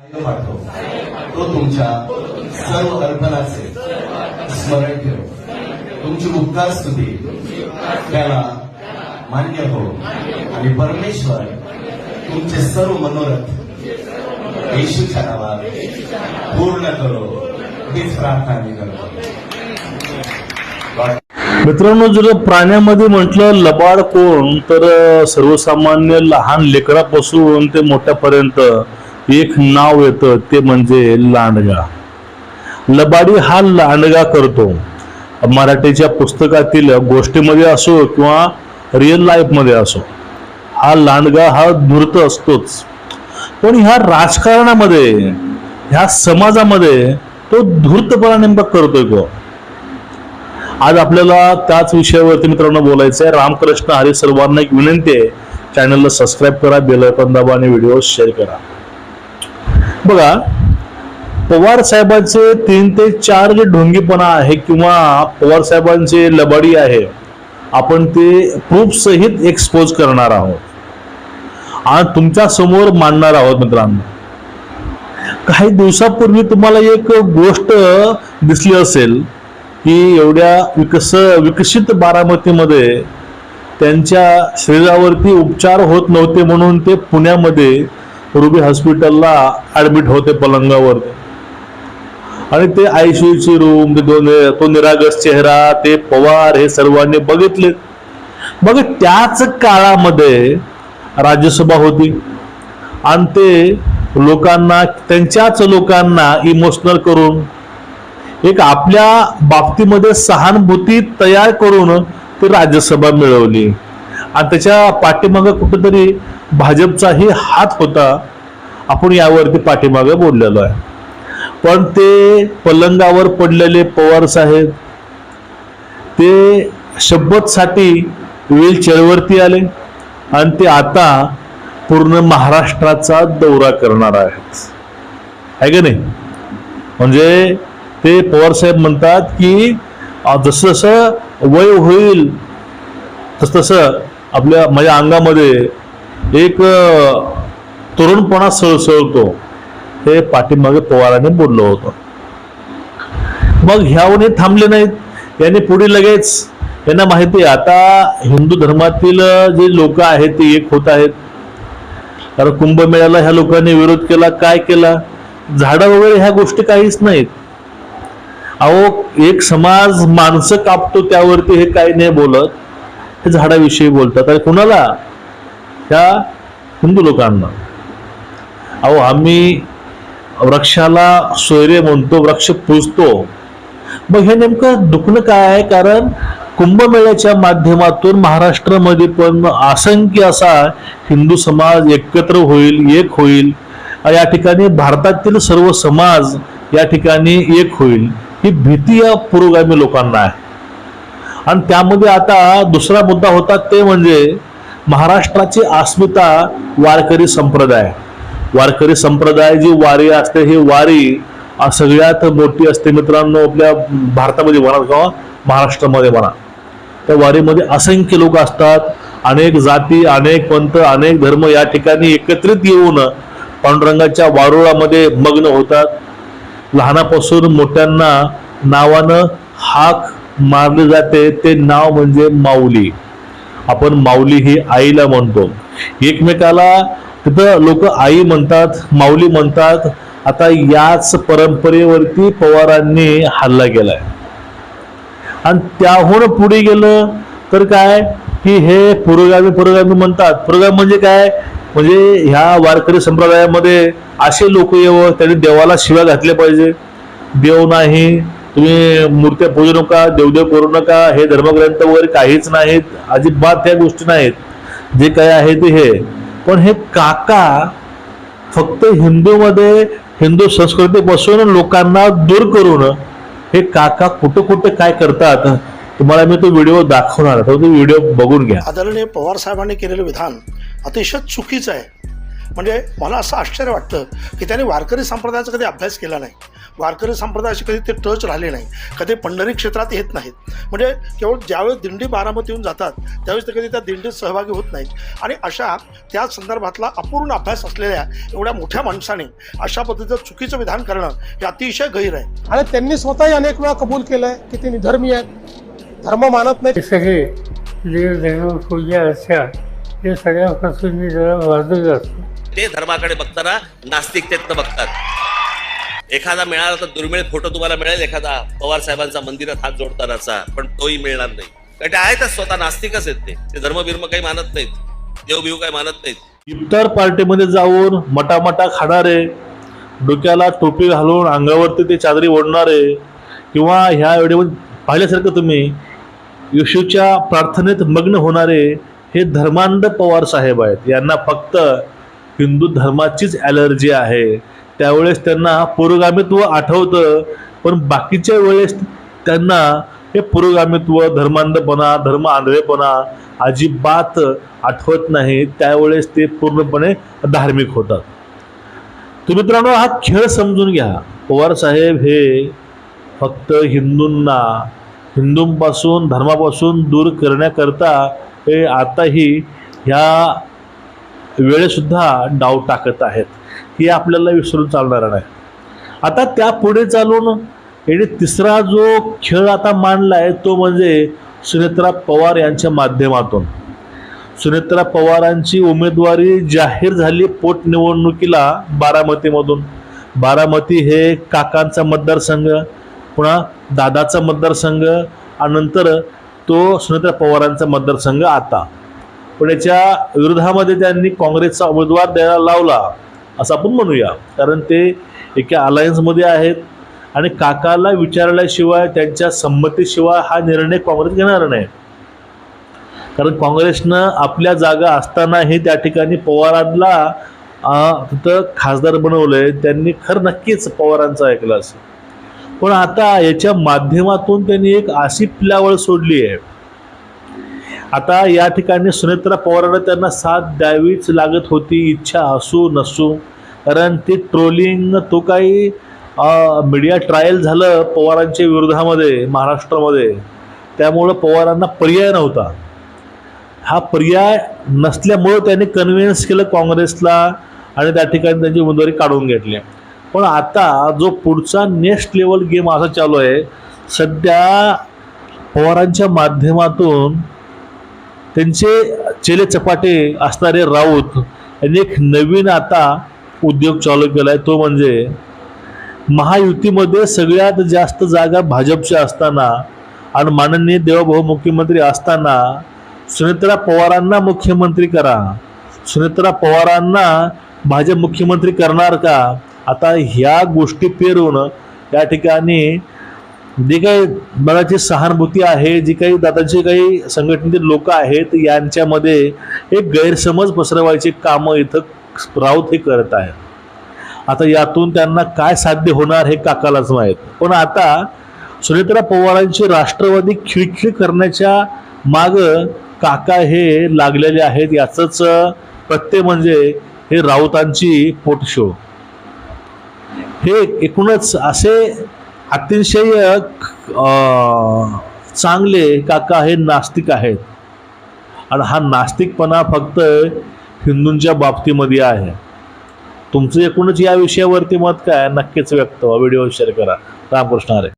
पाठव तो तुमच्या सर्व अर्पणाचे स्मरण ठेव. तुमची उपकार स्तुती त्याला मान्य हो आणि परमेश्वर तुमचे सर्व मनोरथ येशूच्या नावात पूर्ण करो हीच प्रार्थना मी करतो. मित्रांनो, जर प्राण्यामध्ये म्हटलं लबाड कोण, तर सर्वसामान्य लहान लेकरापासून ते मोठ्यापर्यंत एक नाव येतं, ते म्हणजे लांडगा. लबाडी हा लांडगा करतो. मराठीच्या पुस्तकातील गोष्टीमध्ये असो किंवा रिअल लाईफ मध्ये असो, हा लांडगा हा धूर्त असतोच. पण ह्या राजकारणामध्ये, ह्या समाजामध्ये तो धूर्तपणा नेमका करतोय को. आज आपल्याला त्याच विषयावरती मित्रांनो बोलायचं आहे. रामकृष्ण हरी. सर्वांना एक विनंती आहे, चॅनलला सबस्क्राईब करा, बेल आयकॉन दाबा आणि व्हिडिओ शेअर करा. बघा, पवार साहेबांचे 3 ते 4 जे ढोंगीपणा आहे किंवा पवार साहेबांचे लबाडी आहे, आपण ते प्रूफ सहित एक्सपोज करणार आहोत आणि तुमच्या समोर मांडणार आहोत. मित्रांनो, काही दिवसापूर्वी तुम्हाला एक गोष्ट दिसली असेल की एवढ्या विकसित बारामतीमध्ये त्यांच्या शरीरावरती उपचार होत नव्हते म्हणून ते पुण्यामध्ये रुबी हॉस्पिटलला ऍडमिट होते पलंगावर. आणि ते आयसीयूची रूम, तो निरागस चेहरा, ते पवार हे सर्वांनी बघितले. बघ, त्याच काळामध्ये राज्यसभा होती आणि ते लोकांना, त्यांच्याच लोकांना इमोशनल करून, एक आपल्या बाबतीमध्ये सहानुभूती तयार करून ते राज्यसभा मिळवली. आणि त्याच्या पाठीमागे कुठेतरी भाजपचाही हात होता. आपण यावरती पाठीमागे बोललेलो आहे. पण ते पलंगावर पडलेले पवार साहेब ते शपथसाठी व्हीलचेअरवरती आले आणि ते आता पूर्ण महाराष्ट्राचा दौरा करणार आहेत, आहे का नाही? म्हणजे ते पवार साहेब म्हणतात की जसं जसं वय होईल तस तसं आपल्या माझ्या अंगामध्ये एक तरुणपणा सळसळतो. हे पाठीमागे पवारांनी बोललं होतं. मग ह्यावरून थांबले नाहीत. यांनी पुढे लगेच, यांना माहिती आहे आता हिंदू धर्मातील जे लोक आहेत ते एक होत आहेत. कारण कुंभमेळ्याला ह्या लोकांनी विरोध केला. काय केला? झाडं वगैरे ह्या गोष्टी काहीच नाहीत. अहो, एक समाज माणसं कापतो त्यावरती हे काही नाही बोलत, हे झाडाविषयी बोलतात. आणि कुणाला? त्या हिंदू लोकांना. अहो, आम्ही वृक्षाला सोयरे म्हणतो, वृक्ष पूजतो. मग हे नेमकं दुखणं काय आहे? कारण कुंभमेळ्याच्या माध्यमातून महाराष्ट्रामध्ये पण असंख्य असा हिंदू समाज एकत्र होईल, एक होईल. या ठिकाणी भारतातील सर्व समाज या ठिकाणी एक होईल, ही भीती या पुरोगामी लोकांना आहे. आणि त्यामध्ये आता दुसरा मुद्दा होता, ते म्हणजे महाराष्ट्राची अस्मिता वारकरी संप्रदाय. वारकरी संप्रदाय जी वारी असते, ही वारी सगळ्यात मोठी असते मित्रांनो आपल्या भारतामध्ये म्हणा किंवा महाराष्ट्रामध्ये म्हणा. त्या वारीमध्ये असंख्य लोक असतात. अनेक जाती, अनेक पंथ, अनेक धर्म या ठिकाणी एकत्रित येऊन पांडुरंगाच्या वारुळामध्ये मग्न होतात. लहानापासून मोठ्यांना नावानं हाक मारले जाते. ते नाव म्हणजे माऊली. आपण माऊली ही आईला म्हणतो. एकमेकाला तिथं लोक आई म्हणतात, माऊली म्हणतात. आता याच परंपरेवरती पवारांनी हल्ला केलाय. आणि त्याहून पुढे गेलं तर काय की हे पुरोगामी म्हणतात. पुरोगामी म्हणजे काय? म्हणजे ह्या वारकरी संप्रदायामध्ये असे लोक येव, त्यांनी देवाला शिव्या घातल्या पाहिजे. देव नाही, तुम्ही मूर्त्या पूजू नका, देवदेव करू नका, हे धर्मग्रंथ वगैरे काहीच नाहीत, अजिबात त्या गोष्टी नाहीत. जे काय आहे ते हे. पण हे काका फक्त हिंदूमध्ये, हिंदू संस्कृतीपासून लोकांना दूर करून हे काका कुठं कुठं काय करतात, तुम्हाला मी तो व्हिडिओ दाखवणार. तो व्हिडिओ बघून घ्या. आदरणीय पवार साहेबांनी केलेलं विधान अतिशय चुकीचं आहे. म्हणजे मला असं आश्चर्य वाटतं की त्याने वारकरी संप्रदायाचा कधी अभ्यास केला नाही, वारकरी संप्रदायाशी कधी ते टच राहिले नाही, कधी पंढरी क्षेत्रात येत नाहीत. म्हणजे केवळ ज्यावेळेस दिंडी बारामतीहून जातात त्यावेळेस ते कधी त्या दिंडीत सहभागी होत नाहीत. आणि अशा त्या संदर्भातला अपूर्ण अभ्यास असलेल्या एवढ्या मोठ्या माणसाने अशा पद्धतीचं चुकीचं विधान करणं हे अतिशय गैर आहे. आणि त्यांनी स्वतःही अनेक वेळा कबूल केलं आहे की ते निधर्मी आहेत, धर्म मानत नाही. हे सगळे देव पूजा असतात हे सगळ्यापासून मी जरा बाजूला असतो. ते धर्माकडे बघताना नास्तिकतेतनं बघतात. एखादा मिळाला तर दुर्मिळ फोटो तुम्हाला मिळेल, एखादा पवार साहेबांचा मंदिरात हात जोडतानाचा, पण तोही मिळणार नाही. कारण ते आहेतच स्वतः नास्तिकच आहेत. ते धर्मबिर्म काही मानत नाहीत, देवबिव काही मानत नाहीत. इफ्तार पार्टीमध्ये जाऊन मटामटा खाणारे, डोक्याला टोपी घालून अंगावरती ते चादरी ओढणारे, किंवा ह्या व्हिडिओमध्ये पाहिल्यासारखं तुम्ही येशूच्या प्रार्थनेत मग्न होणारे हे धर्मांध पवार साहेब आहेत. यांना फक्त हिंदू धर्माचीच ॲलर्जी आहे. त्यावेळेस त्यांना पुरोगामित्व आठवतं, पण बाकीच्या वेळेस त्यांना हे पुरोगामित्व, धर्मांधपणा, धर्म आंधळेपणा अजिबात आठवत नाही. त्यावेळेस ते पूर्णपणे धार्मिक होतात. तुम्ही मित्रांनो, हा खेळ समजून घ्या. पवार साहेब हे फक्त हिंदूंना, हिंदूंपासून, धर्मापासून दूर करण्याकरता हे आताही ह्या वेळेसुद्धा डाव टाकत आहेत. हे आपल्याला विसरून चालणार नाही. आता त्या पुढे चालून याने तिसरा जो खेळ आता मांडला आहे तो म्हणजे सुनेत्रा पवार यांच्या माध्यमातून. सुनेत्रा पवारांची उमेदवारी जाहीर झाली पोटनिवडणुकीला बारामतीमधून. बारामती हे काकांचा मतदारसंघ, पुन्हा दादाचा मतदारसंघ, आणि नंतर तो सुनेत्रा पवारांचा मतदारसंघ आता. पण याच्या विरोधामध्ये त्यांनी काँग्रेसचा उमेदवार द्यायला लावला असं आपण म्हणूया, कारण ते एका अलायन्समध्ये आहेत आणि काकाला विचारल्याशिवाय, त्यांच्या संमतीशिवाय हा निर्णय काँग्रेस घेणार नाही. कारण काँग्रेसनं आपल्या जागा असतानाही त्या ठिकाणी पवारांना तिथं खासदार बनवलंय. त्यांनी खरं नक्कीच पवारांचं ऐकलं असेल, पण आता याच्या माध्यमातून त्यांनी एक अशी प्लावळ सोडली आहे. आता या ठिकाणी सुनेत्रा पवारांना त्यांना साथ द्यावीच लागत होती, इच्छा असू नसू. कारण ती ट्रोलिंग, तो काही मीडिया ट्रायल झालं पवारांच्या विरोधामध्ये महाराष्ट्रामध्ये, त्यामुळं पवारांना पर्याय नव्हता. हा पर्याय नसल्यामुळं त्यांनी कन्व्हिन्स केलं काँग्रेसला आणि त्या ठिकाणी त्यांची उमेदवारी काढून घेतली. पण आता जो पुढचा नेक्स्ट लेवल गेम असा चालू आहे, सध्या पवारांच्या माध्यमातून त्यांचे चेले चपाटे असणारे राऊत यांनी एक नवीन आता उद्योग चालू केला आहे. तो म्हणजे महायुतीमध्ये सगळ्यात जास्त जागा भाजपच्या असताना आणि माननीय देवभाऊ मुख्यमंत्री असताना सुनेत्रा पवारांना मुख्यमंत्री करा, सुनेत्रा पवारांना भाजप मुख्यमंत्री करणार का? आता ह्या गोष्टी पेरून या ठिकाणी जी काही बघाची सहानुभूती आहे, जी काही दादाचे काही संघटनेतील लोक आहेत, यांच्यामध्ये एक गैरसमज पसरवायची कामं इथं राऊत हे करत आहेत. आता यातून त्यांना काय साध्य होणार हे काकालाच माहीत. पण आता सुनेत्रा पवारांची राष्ट्रवादी खिळखिळ करण्याच्या माग काका हे लागलेले आहेत. याचंच प्रत्यय म्हणजे हे राऊतांची पोटशो. हे एकूणच असे अतिशय चांगले काका हे नास्तिक आहेत आणि हा नास्तिकपणा फक्त हिंदूंच्या बाबतीमध्ये आहे. तुमचं एकूणच या विषयावरती मत काय नक्कीच व्यक्त व्हा. व्हिडिओ शेअर करा. रामकृष्ण हरी.